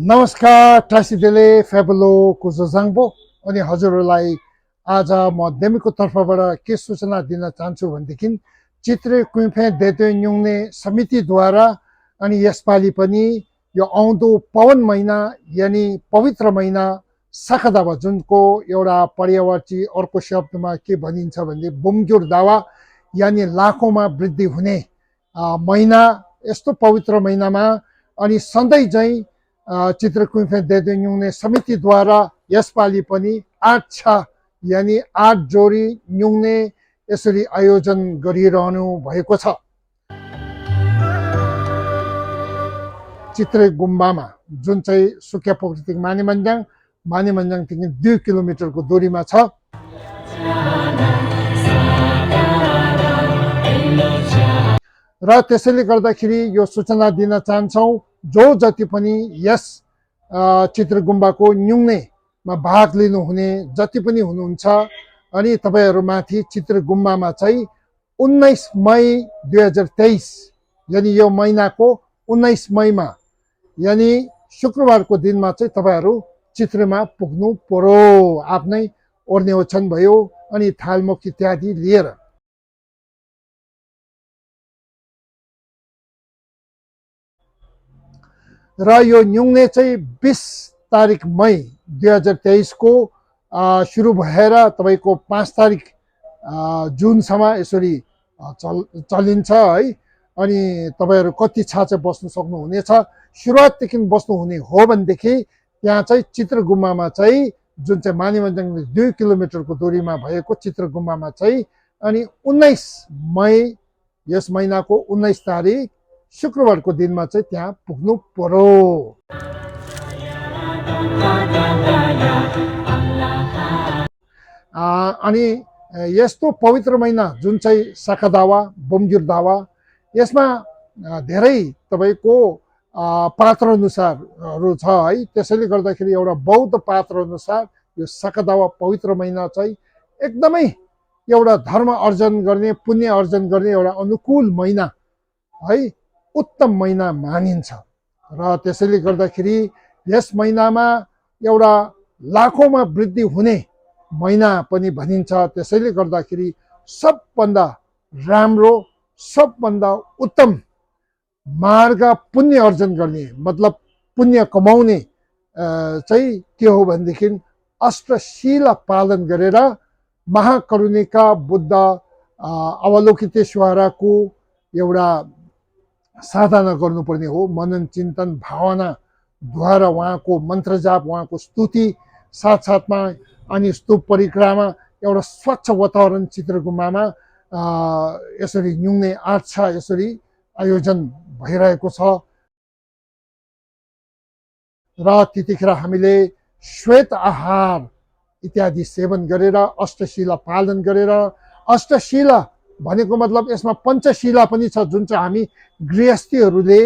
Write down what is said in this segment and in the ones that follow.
नमस्कार टासिदेले फेबलो कुजोजाङबो अनि हजुरहरूलाई आज म डेमीको तर्फबाट के सूचना दिन चाहन्छु भनेदेखि चित्रे कुइफे देते न्युङने समितिद्वारा अनि यसपालि पनि यो आउँदो पवन महिना यानी पवित्र महिना साखदावा जुनको एउटा पर्यायवाची अर्को शब्दमा के भनिन्छ भने बुमजुर दावा यानी लाखौँमा वृद्धि हुने महिना यस्तो पवित्र महिनामा अनि सधैँ चाहिँ चित्र कुइफे देते न्युङने समितिद्वारा यसपालि पनि 8 यानी 8 जोडी न्युङने यसरी आयोजन गरिरहनु भएको छ। चित्रे गुम्बामा जुन चाहिँ सुकिया पोखरीदेखि मानेमन्जाङदेखि 2 किलोमिटरको दूरीमा छ। र त्यसैले गर्दाखेरि यो सूचना दिन चाहन्छौँ जो जति पनि यस चित्र गुम्बाको न्युङनेमा भाग लिनुहुने जति पनि हुनुहुन्छ अनि तपाईहरुमाथि चित्र गुम्बामा चाहिँ 19 मई 2023 यानी यो महिनाको 19 मईमा यानी शुक्रबारको दिनमा चाहिँ तपाईहरु चित्रमा पुग्नु पर्यो। आफ्नै ओर्ने ओछन भयो अनि थालमुख इत्यादि लिएर। र यो न्युङने चाहिँ 20 तारिक मई 2023 को सुरु भएर तपाईको 5 तारिक जुनसम्म यसरी चलिन्छ है। अनि तपाईहरु कति चाहिँ बस्न सक्नुहुनेछ। सुरुवातदेखि बस्नुहुने हो भनेदेखि त्यहाँ चाहिँ चित्र गुम्बामा चाहिँ जुन चाहिँ मानेमन्जाङदेखि 2 किलोमिटरको दूरीमा भएको चित्र गुम्बामा चाहिँ अनि 19 मई यस महिनाको 19 तारिक शुक्रबारको दिनमा चाहिँ त्यहाँ पुग्नु पर्यो। अनि यस्तो पवित्र महिना जुन चाहिँ साखदावा बुमजुर दावा यसमा धेरै तपाईको पात्र अनुसारहरु छ है। त्यसैले गर्दाखेरि एउटा बौद्ध पात्र अनुसार यो साखदावा पवित्र महिना चाहिँ एकदमै एउटा धर्म अर्जन गर्ने पुण्य अर्जन गर्ने एउटा अनुकूल महिना है, उत्तम महिना मानिन्छ। र त्यसैले गर्दाखेरि यस महिनामा एउटा लाखौँमा वृद्धि हुने महिना पनि भनिन्छ। त्यसैले गर्दाखेरि सबभन्दा राम्रो सबभन्दा उत्तम मार्ग पुण्य अर्जन गर्ने मतलब पुण्य कमाउने चाहिँ के हो भनेदेखि अष्टशीला पालन गरेर महाकरुणिका बुद्ध अवलोकितेश्वरको एउटा साधना गर्नुपर्ने हो। मनन चिन्तन भावनाद्वारा उहाँको मन्त्र जाप उहाँको स्तुति साथसाथमा अनि स्तूप परिक्रमा एउटा स्वच्छ वातावरण चित्र गुम्बामा यसरी न्युङने 8 यसरी आयोजन भइरहेको छ। र त्यतिखेर हामीले श्वेत आहार इत्यादि सेवन गरेर अष्टशीला पालन गरेर, अष्टशीला भनेको मतलब यसमा पञ्चशीला पनि छ जुन चाहिँ हामी गृहस्थीहरूले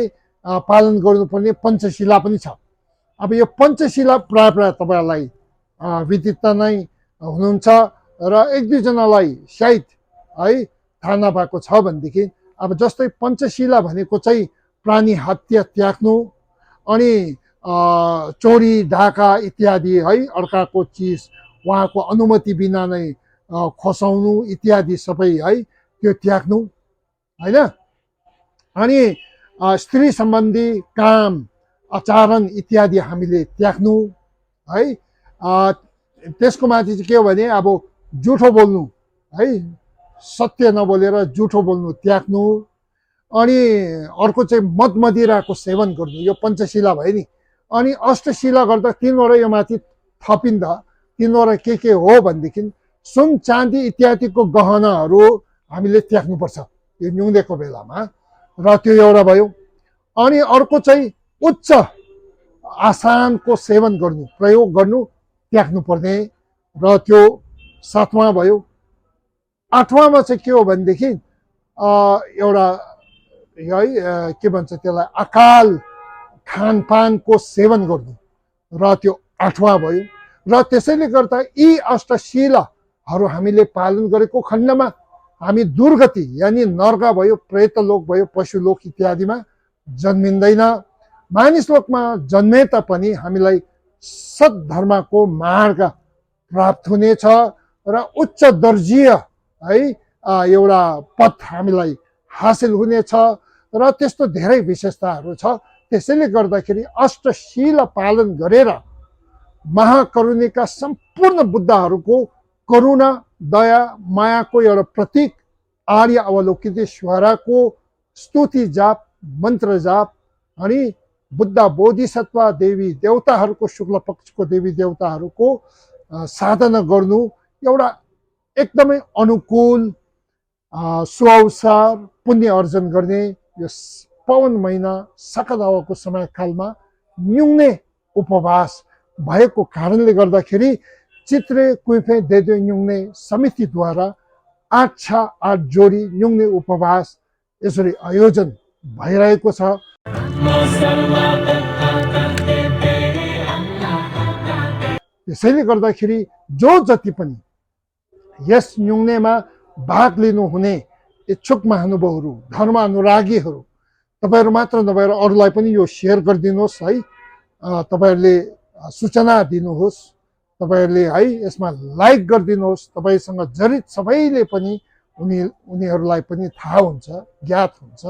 पालन गर्नुपर्ने पञ्चशीला पनि छ। अब यो पञ्चशीला प्राय तपाईहरुलाई विदित नै हुनुहुन्छ र एक दुई जनालाई सायद है थाहा नभएको छ भनेदेखि अब जस्तै पञ्चशीला भनेको चाहिँ प्राणी हत्या त्याग्नु अनि चोरी ढाका इत्यादि है अर्काको चीज उहाँको अनुमति बिना नै खसाउनु इत्यादि सबै है त्यो त्याग्नु हैन। अनि स्त्री सम्बन्धी काम आचरण इत्यादि हामीले त्याग्नु है। त्यसको माथि चाहिँ के हो भने अब जुठो बोल्नु है, सत्य नबोलेर जुठो बोल्नु त्याग्नु। अनि अर्को चाहिँ मद मदिराको सेवन गर्नु यो पञ्चशीला भयो नि। अनि अष्टशीला गर्दा 3 वटा यो माथि थपिन्दा 3 वटा के हो भनेदेखि सुन चाँदी इत्यादिको गहनाहरू हामीले त्याग्नुपर्छ यो न्युङनेको बेलामा। र त्यो एउटा भयो। अनि अर्को चाहिँ उच्च आसनको सेवन गर्नु प्रयोग गर्नु त्याग्नु पर्ने र त्यो 7वां भयो। 8वांमा चाहिँ के हो भनेदेखि एउटा है के भन्छ त्यसलाई अकाल खानपानको सेवन गर्नु र त्यो 8वां भयो। र त्यसैले गर्दा यी अष्टशीलाहरू हामीले पालन गरेको खण्डमा हामी दुर्गति यानी नर्क भयो, प्रेतलोक भयो, पशुलोक इत्यादिमा जन्मिँदैन। मानिस लोकमा जन्मे तापनि हामीलाई सद्धर्मको मार्ग प्राप्त हुनेछ र उच्च दर्जीय है एउटा पद हामीलाई हासिल हुनेछ र त्यस्तो धेरै विशेषताहरू छ। त्यसैले गर्दाखेरि अष्टशील पालन गरेर महाकरुणिका सम्पूर्ण बुद्धहरूको करुणा दया मायाको एउटा प्रतीक आर्य अवलोकितेश्वरको स्तुति जाप मन्त्र जाप अनि बुद्ध बोधिसत्व देवी देवताहरूको शुक्ल पक्षको देवी देवताहरूको साधना गर्नु एउटा एकदमै अनुकूल सुअवसर पुण्य अर्जन गर्ने यो पवन महिना साकदावाको समयकालमा न्युङ्ने उपवास भएको कारणले गर्दाखेरि चित्रे कुइफे देदो न्युङ्ने समितिद्वारा 8 जोडी न्युङ्ने उपवास यसरी आयोजन भइरहेको छ। त्यसैले गर्दाखेरि जो जति पनि यस न्युङ्नेमा भाग लिनुहुने इच्छुक महानुभावहरू धर्म अनुरागीहरू तपाईहरु मात्र नभएर अरूलाई पनि यो शेयर गरिदिनुहोस् है। तपाईहरुले सूचना दिनुहोस्, तपाईहरुले है यसमा लाइक गरिदिनुहोस्। तपाईसँग जडित सबैले पनि उनीहरूलाई पनि थाहा हुन्छ, ज्ञात हुन्छ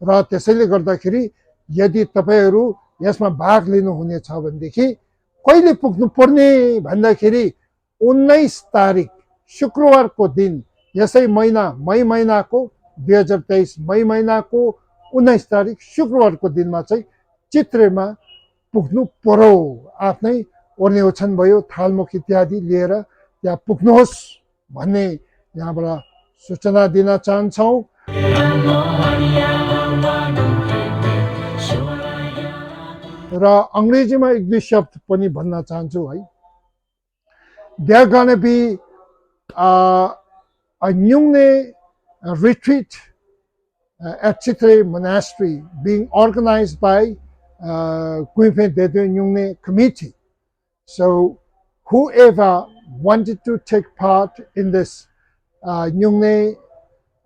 र त्यसैले गर्दाखेरि यदि तपाईहरु यसमा भाग लिनुहुनेछ भनेदेखि कहिले पुग्नु पर्ने भन्दाखेरि 19 तारिक शुक्रबारको दिन यसै महिना मई महिनाको 2023 मई महिनाको 19 तारिक शुक्रबारको दिनमा चाहिँ चित्रेमा पुग्नु पर्यो। आफ्नै ओर्ने ओछ्यान भयो थालमुख इत्यादि लिएर त्यहाँ पुग्नुहोस् भन्ने यहाँबाट सूचना दिन चाहन्छौँ। र अंग्रेजीमा एक दुई शब्द पनि भन्न चाहन्छु है। There gonna be a Ngyungney retreat at Chitrey Monastery being organized by Kuipe Dedo Ngyungney committee. So whoever wanted to take part in this Ngyungney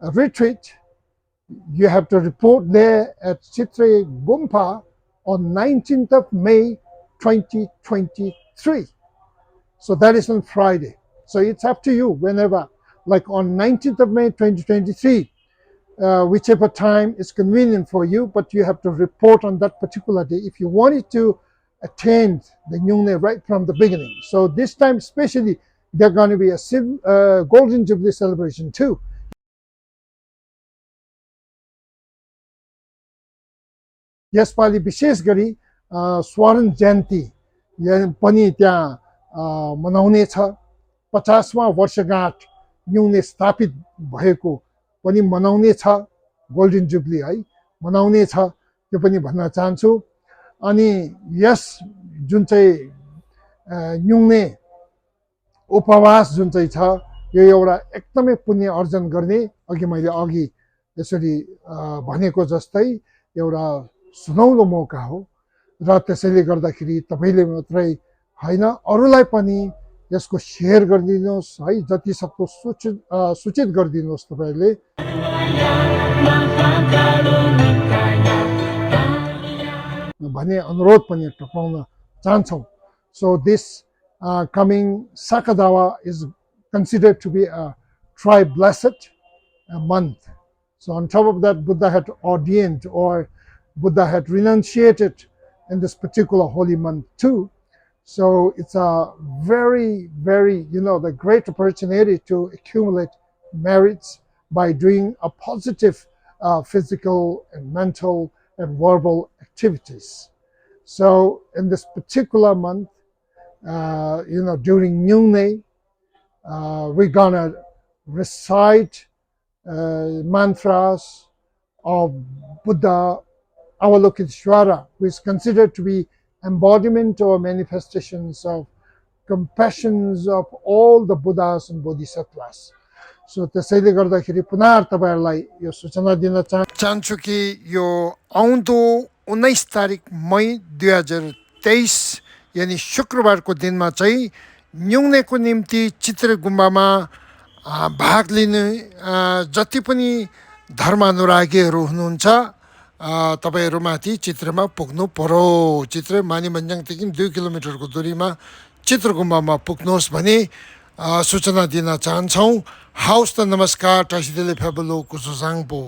retreat, you have to report there at Chitrey Gonpa on 19th of May 2023. So that is on Friday. So it's up to you whenever, like on 19th of May 2023, whichever time is convenient for you, but you have to report on that particular day if you wanted to attend the Ngyungney right from the beginning. So this time especially, there's going to be a Golden Jubilee celebration too. यसपालि विशेष गरी स्वर्ण जयन्ती पनि त्यहाँ मनाउने छ। 50वां वर्षगाँठ न्युङ्ने स्थापित भएको पनि मनाउने छ, गोल्डन जुबली है मनाउने छ, त्यो पनि भन्न चाहन्छु। अनि यस जुन चाहिँ न्युङ्ने उपवास जुन चाहिँ छ यो एउटा एकदमै पुण्य अर्जन गर्ने, अघि मैले अघि यसरी भनेको जस्तै एउटा सुनौलो मौका हो र त्यसैले गर्दाखेरि तपाईले मात्रै हैन अरूलाई पनि यसको शेयर गरिदिनुहोस् है, जति सक्दो सूचित गरिदिनुहोस् तपाईहरुले। भन्ने अनुरोध पनि टक्राउन चाहन्छौँ। So this coming Sagadawa is considered to be a tri-blessed month. So on top of that, Buddha had ordained or Buddha had renunciated in this particular holy month too. So it's a very, very, the great opportunity to accumulate merits by doing a positive physical and mental and verbal activities. So in this particular month, during Ngyungney, we're gonna recite mantras of Buddha Avalokiteshvara, who is considered to be embodiment or manifestations of compassions of all the Buddhas and Bodhisattvas. So त्यसैले गर्दाखेरि पुनः तपाईहरुलाई यो सूचना दिन चाहन्छु कि यो आउँदो 19 तारिक मई 2023 यानी शुक्रबारको दिनमा चाहिँ न्युङ्नेको निम्ति चित्रे गुम्बामा भाग लिने जति पनि धर्मानुरागीहरू हुनुहुन्छ तपाईँहरू माथि चित्रेमा पुग्नु पर्यो। चित्रे मानिमन्ज्याङदेखि 2 किलोमिटरको दूरीमा चित्र गुम्बामा पुग्नुहोस् भनी सूचना दिन चाहन्छौँ। हवस् त नमस्कार। टासिदेले फेबलो कुसुसाङपो।